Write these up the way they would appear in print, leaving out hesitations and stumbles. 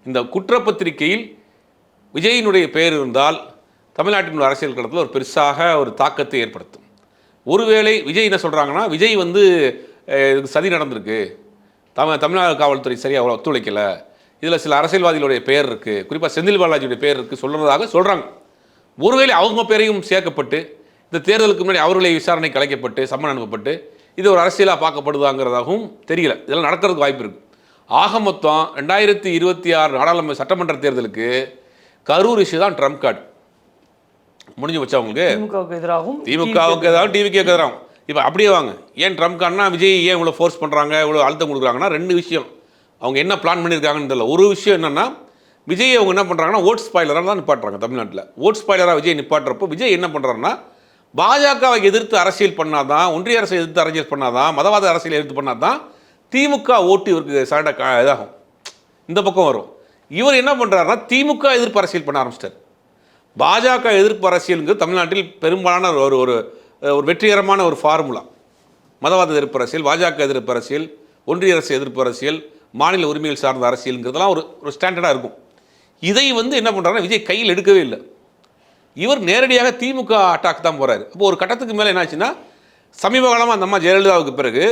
இந்த குற்றப்பத்திரிகையில் விஜயினுடைய பெயர் இருந்தால் தமிழ்நாட்டின் அரசியல் களத்தில் ஒரு பெருசாக ஒரு தாக்கத்தை ஏற்படுத்தும். ஒருவேளை விஜய் என்ன சொல்கிறாங்கன்னா, விஜய் வந்து இதுக்கு சதி நடந்திருக்கு, தமிழ்நாடு காவல்துறை சரியாக ஒத்துழைக்கலை, இதில் சில அரசியல்வாதிகளுடைய பெயர் இருக்குது, குறிப்பாக செந்தில் பாலாஜியுடைய பெயர் இருக்குது சொல்கிறதாக சொல்கிறாங்க. ஒருவேளை அவங்க பேரையும் சேர்க்கப்பட்டு இந்த தேர்தலுக்கு முன்னாடி அவர்களை விசாரணை கலைக்கப்பட்டு சம்மன் அனுப்பப்பட்டு இது ஒரு அரசியலாக பார்க்கப்படுதாங்கிறதாகவும் தெரியல. இதெல்லாம் நடக்கிறதுக்கு வாய்ப்பு இருக்குது. ஆக மொத்தம் 2026 நாடாளுமன்ற சட்டமன்ற தேர்தலுக்கு கரூர் இஷ்யூ தான் ட்ரம்ப் கார்டு. முடிஞ்சு வச்சா அவங்களுக்கு திமுகவுக்கு எதிராகவும் டிவிக்கு எதிராகும். இப்போ அப்படியே வாங்க, ஏன் ட்ரம்ப் கார்டுனா விஜய் ஏன் இவ்வளோ ஃபோர்ஸ் பண்ணுறாங்க, இவ்வளோ அழுத்தம் கொடுக்குறாங்கன்னா 2 விஷயம். அவங்க என்ன பிளான் பண்ணியிருக்காங்கன்னு தெரியல. ஒரு விஷயம் என்னென்னா, விஜய் அவங்க என்ன பண்ணுறாங்கன்னா ஓட் ஸ்பாய்லராக தான் நிப்பாட்டுறாங்க. தமிழ்நாட்டில் ஓட் ஸ்பாய்லராக விஜய் நிப்பாட்டுறப்போ விஜய் என்ன பண்ணுறாருன்னா, பாஜகவை எதிர்த்து அரசியல் பண்ணாதான், ஒன்றிய அரசை எதிர்த்து அரசியல் பண்ணாதான், மதவாத அரசியல் எதிர்த்து பண்ணாதான் திமுக ஓட்டு இவருக்கு சரண்ட இதாகும், இந்த பக்கம் வரும். இவர் என்ன பண்ணுறாருன்னா திமுக எதிர்ப்பு அரசியல் பண்ண ஆரம்பிச்சிட்டார். பாஜக எதிர்ப்பு அரசியலுங்கிறது தமிழ்நாட்டில் பெரும்பாலான ஒரு ஒரு வெற்றிகரமான ஒரு ஃபார்முலா. மதவாத எதிர்ப்பு அரசியல், பாஜக எதிர்ப்பு அரசியல், ஒன்றிய அரசு எதிர்ப்பு அரசியல், மாநில உரிமைகள் சார்ந்த அரசியலுங்கிறதுலாம் ஒரு ஸ்டாண்டர்டாக இருக்கும். இதை வந்து என்ன பண்ணுறாருன்னா விஜய் கையில் எடுக்கவே இல்லை. இவர் நேரடியாக திமுக அட்டாக் தான் போகிறாரு. அப்போ ஒரு கட்டத்துக்கு மேலே என்னாச்சுன்னா, சமீப காலமாக அந்த அம்மா ஜெயலலிதாவுக்கு பிறகு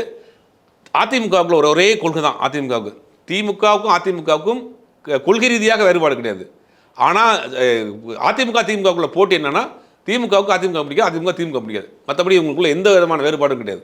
அதிமுகவுக்குள்ள ஒரே கொள்கை தான். திமுகவுக்கும் அதிமுகவுக்கும் கொள்கை ரீதியாக வேறுபாடு கிடையாது. ஆனால் திமுகவுக்குள்ள போட்டி என்னன்னா, திமுகவுக்கு அதிமுக பிடிக்காது, அதிமுக திமுக பிடிக்காது. மற்றபடி இவங்களுக்குள்ள எந்த விதமான வேறுபாடும் கிடையாது.